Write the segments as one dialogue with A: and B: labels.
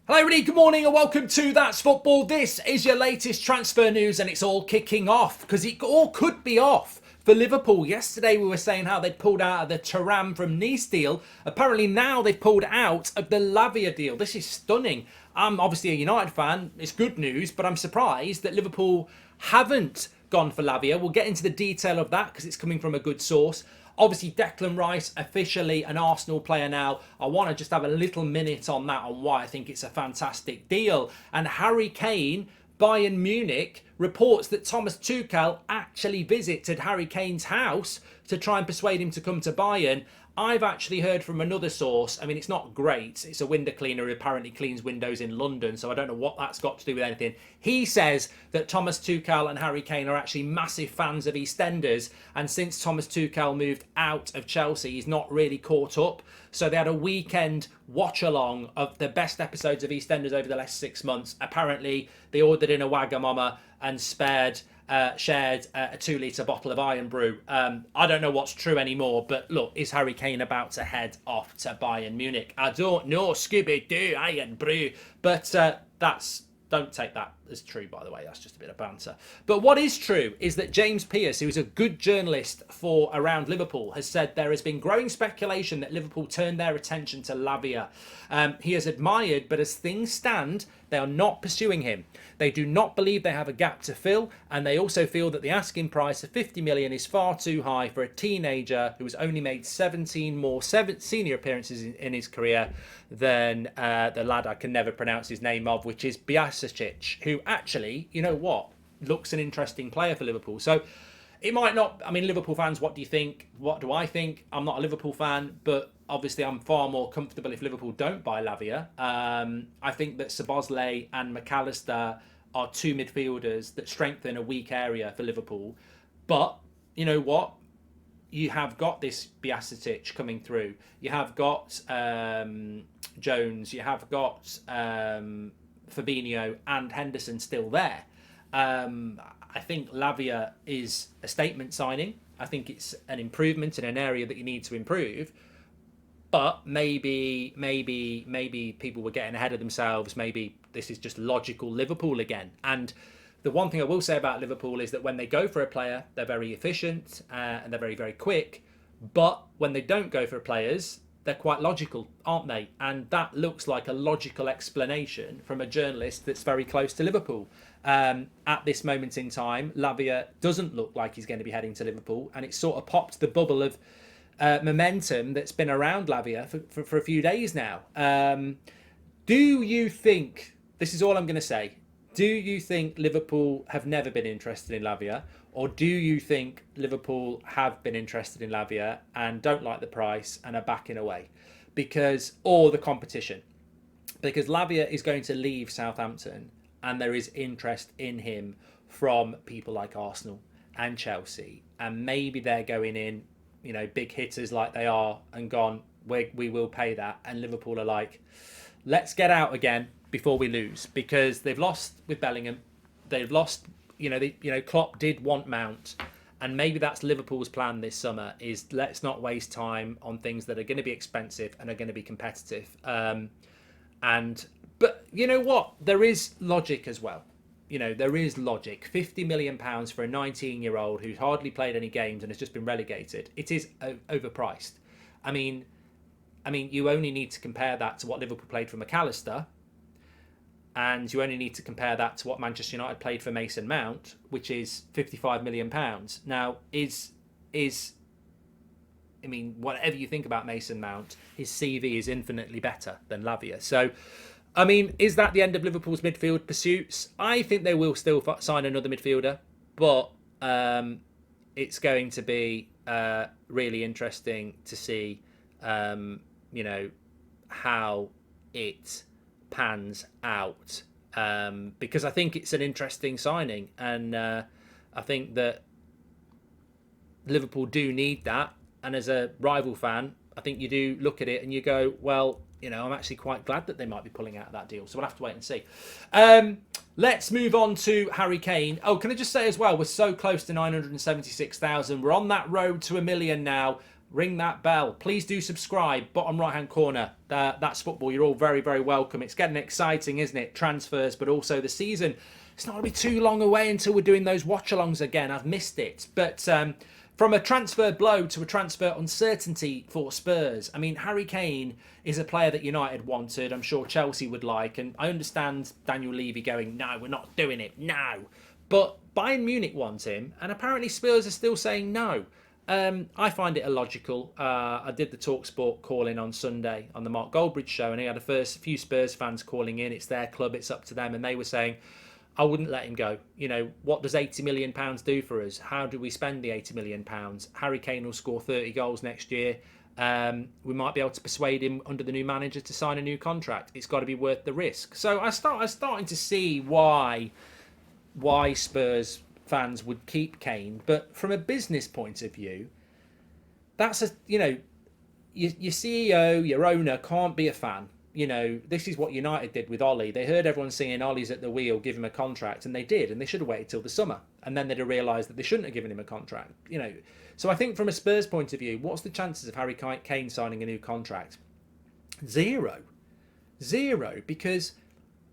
A: Hello everybody, good morning and welcome to That's Football. This is your latest transfer news and it's all kicking off because it all could be off for Liverpool. Yesterday we were saying how they'd pulled out of the Thuram from Nice deal. Apparently now they've pulled out of the Lavia deal. This is stunning. I'm obviously a United fan. It's good news, but I'm surprised that Liverpool haven't gone for Lavia. We'll get into the detail of that because it's coming from a good source. Obviously, Declan Rice, officially an Arsenal player now. I want to just have a little minute on that, on why I think it's a fantastic deal. And Harry Kane, Bayern Munich, reports that Thomas Tuchel actually visited Harry Kane's house to try and persuade him to come to Bayern. I've actually heard from another source. I mean, it's not great. It's a window cleaner who apparently cleans windows in London, so I don't know what that's got to do with anything. He says that Thomas Tuchel and Harry Kane are actually massive fans of EastEnders, and since Thomas Tuchel moved out of Chelsea, he's not really caught up. So they had a weekend watch-along of the best episodes of EastEnders over the last 6 months. Apparently, they ordered in a Wagamama and shared a 2-litre bottle of Iron Brew. I don't know what's true anymore, but look, is Harry Kane about to head off to Bayern Munich? I don't know, Scooby-Doo, Iron Brew. But don't take that as true, by the way. That's just a bit of banter. But what is true is that James Pearce, who is a good journalist for Around Liverpool, has said there has been growing speculation that Liverpool turned their attention to Lavia. He has admired, but as things stand, they are not pursuing him. They do not believe they have a gap to fill, and they also feel that the asking price of 50 million is far too high for a teenager who has only made 17 more senior appearances in his career than the lad I can never pronounce his name of, which is Biasic, who actually, you know what, looks an interesting player for Liverpool. So it might not, I mean, Liverpool fans, what do you think? What do I think? I'm not a Liverpool fan, but obviously I'm far more comfortable if Liverpool don't buy Lavia. I think that Szoboszlai and McAllister are two midfielders that strengthen a weak area for Liverpool. But you know what? You have got this Biasic coming through. You have got Jones. You have got Fabinho and Henderson still there. I think Lavia is a statement signing. I think it's an improvement in an area that you need to improve. But maybe people were getting ahead of themselves. Maybe this is just logical Liverpool again. And the one thing I will say about Liverpool is that when they go for a player, they're very efficient and they're very, very quick. But when they don't go for players, they're quite logical, aren't they? And that looks like a logical explanation from a journalist that's very close to Liverpool. At this moment in time, Lavia doesn't look like he's going to be heading to Liverpool. And it sort of popped the bubble of momentum that's been around Lavia for a few days now. Do you think, this is all I'm going to say, do you think Liverpool have never been interested in Lavia? Or do you think Liverpool have been interested in Lavia and don't like the price and are backing away? Or the competition. Because Lavia is going to leave Southampton and there is interest in him from people like Arsenal and Chelsea. And maybe they're going in, you know, big hitters like they are and gone, we will pay that. And Liverpool are like, let's get out again before we lose. Because they've lost with Bellingham. They've lost, Klopp did want Mount. And maybe that's Liverpool's plan this summer is let's not waste time on things that are going to be expensive and are going to be competitive. But you know what? There is logic as well. There is logic. £50 million for a 19-year-old who's hardly played any games and has just been relegated. It is overpriced. I mean, you only need to compare that to what Liverpool played for McAllister, and you only need to compare that to what Manchester United played for Mason Mount, which is £55 million. Now, whatever you think about Mason Mount, his CV is infinitely better than Lavia. So, is that the end of Liverpool's midfield pursuits? I think they will still sign another midfielder, but it's going to be really interesting to see, how it pans out. Because I think it's an interesting signing, and I think that Liverpool do need that. And as a rival fan, I think you do look at it and you go, well, I'm actually quite glad that they might be pulling out of that deal. So we'll have to wait and see. Let's move on to Harry Kane. Oh, can I just say as well, we're so close to 976,000. We're on that road to 1 million now. ring that bell. Please do subscribe. Bottom right-hand corner. That's football. You're all very, very welcome. It's getting exciting, isn't it? Transfers, but also the season. It's not going to be too long away until we're doing those watch-alongs again. I've missed it. But from a transfer blow to a transfer uncertainty for Spurs, I mean, Harry Kane is a player that United wanted. I'm sure Chelsea would like. And I understand Daniel Levy going, no, we're not doing it. No. But Bayern Munich want him. And apparently Spurs are still saying no. I find it illogical. I did the TalkSport call-in on Sunday on the Mark Goldbridge show, and he had a few Spurs fans calling in. It's their club, it's up to them. And they were saying, I wouldn't let him go. You know, what does £80 million do for us? How do we spend the £80 million? Harry Kane will score 30 goals next year. We might be able to persuade him under the new manager to sign a new contract. It's got to be worth the risk. So I'm starting to see why Spurs fans would keep Kane, but from a business point of view, that's your CEO, your owner can't be a fan. You know, this is what United did with Ollie. They heard everyone singing Ollie's at the wheel, give him a contract, and they did, and they should have waited till the summer, and then they'd have realised that they shouldn't have given him a contract. You know, so I think from a Spurs point of view, what's the chances of Harry Kane signing a new contract? Zero, because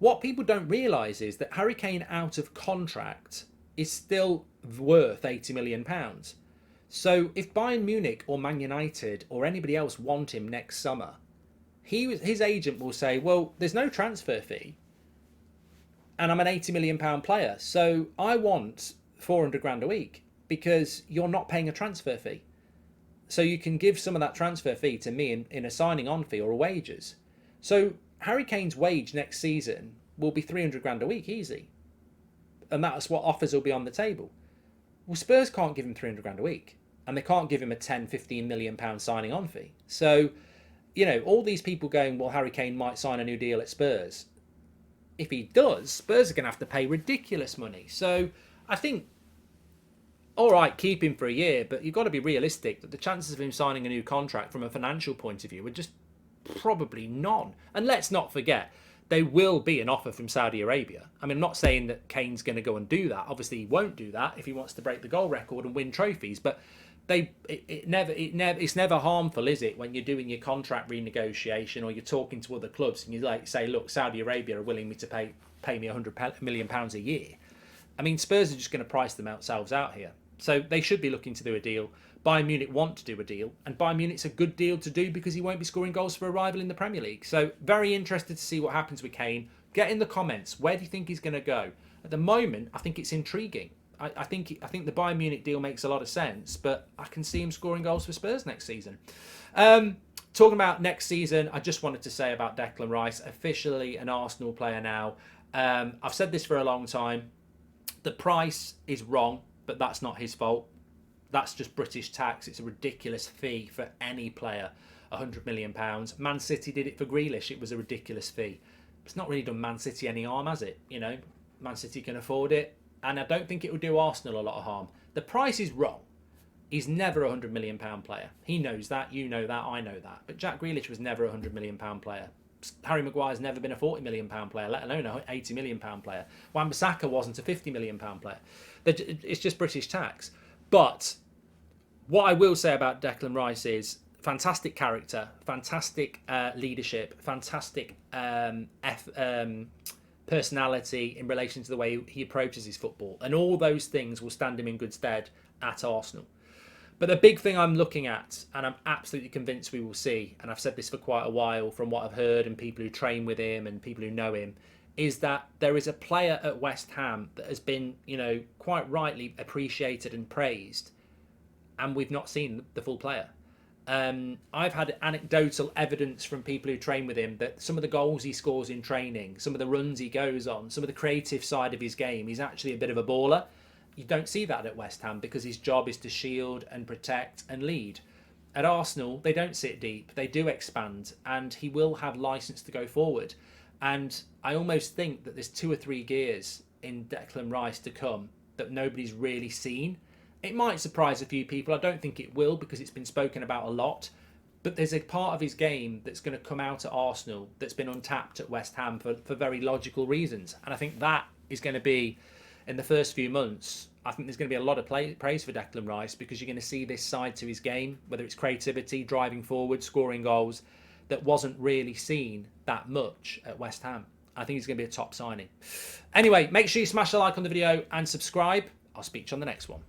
A: what people don't realise is that Harry Kane out of contract is still worth £80 million. So if Bayern Munich or Man United or anybody else want him next summer, his agent will say, well, there's no transfer fee and I'm an £80 million player. So I want 400 grand a week because you're not paying a transfer fee. So you can give some of that transfer fee to me in a signing on fee or a wages. So Harry Kane's wage next season will be 300 grand a week easy. And that's what offers will be on the table. Well, Spurs can't give him 300 grand a week, and they can't give him a 10-15 million pound signing on fee. So, you know, all these people going, well, Harry Kane might sign a new deal at Spurs. If he does, Spurs are going to have to pay ridiculous money. So I think, all right, keep him for a year, but you've got to be realistic that the chances of him signing a new contract from a financial point of view are just probably none. And let's not forget, there will be an offer from Saudi Arabia. I mean, I'm not saying that Kane's going to go and do that. Obviously, he won't do that if he wants to break the goal record and win trophies. But it's never harmful, is it, when you're doing your contract renegotiation or you're talking to other clubs and you like say, look, Saudi Arabia are willing me to pay me £100 million a year. I mean, Spurs are just going to price themselves out here. So they should be looking to do a deal. Bayern Munich want to do a deal, and Bayern Munich's a good deal to do because he won't be scoring goals for a rival in the Premier League. So very interested to see what happens with Kane. Get in the comments. Where do you think he's going to go? At the moment, I think it's intriguing. I think the Bayern Munich deal makes a lot of sense, but I can see him scoring goals for Spurs next season. Talking about next season, I just wanted to say about Declan Rice, officially an Arsenal player now. I've said this for a long time. The price is wrong, but that's not his fault. That's just British tax. It's a ridiculous fee for any player, £100 million. Man City did it for Grealish. It was a ridiculous fee. It's not really done Man City any harm, has it? You know, Man City can afford it. And I don't think it would do Arsenal a lot of harm. The price is wrong. He's never a £100 million player. He knows that. You know that. I know that. But Jack Grealish was never a £100 million player. Harry Maguire's never been a £40 million player, let alone a £80 million player. Wan-Bissaka wasn't a £50 million player. It's just British tax. But what I will say about Declan Rice is fantastic character, fantastic leadership, fantastic personality in relation to the way he approaches his football. And all those things will stand him in good stead at Arsenal. But the big thing I'm looking at, and I'm absolutely convinced we will see, and I've said this for quite a while from what I've heard and people who train with him and people who know him, is that there is a player at West Ham that has been, you know, quite rightly appreciated and praised, and we've not seen the full player. I've had anecdotal evidence from people who train with him that some of the goals he scores in training, some of the runs he goes on, some of the creative side of his game, he's actually a bit of a baller. You don't see that at West Ham because his job is to shield and protect and lead. At Arsenal, they don't sit deep, they do expand, and he will have license to go forward. And I almost think that there's 2 or 3 gears in Declan Rice to come that nobody's really seen. It might surprise a few people. I don't think it will because it's been spoken about a lot. But there's a part of his game that's going to come out at Arsenal that's been untapped at West Ham for very logical reasons. And I think that is going to be in the first few months, I think there's going to be a lot of praise for Declan Rice, because you're going to see this side to his game, whether it's creativity, driving forward, scoring goals, that wasn't really seen that much at West Ham. I think he's going to be a top signing. Anyway, make sure you smash the like on the video and subscribe. I'll speak to you on the next one.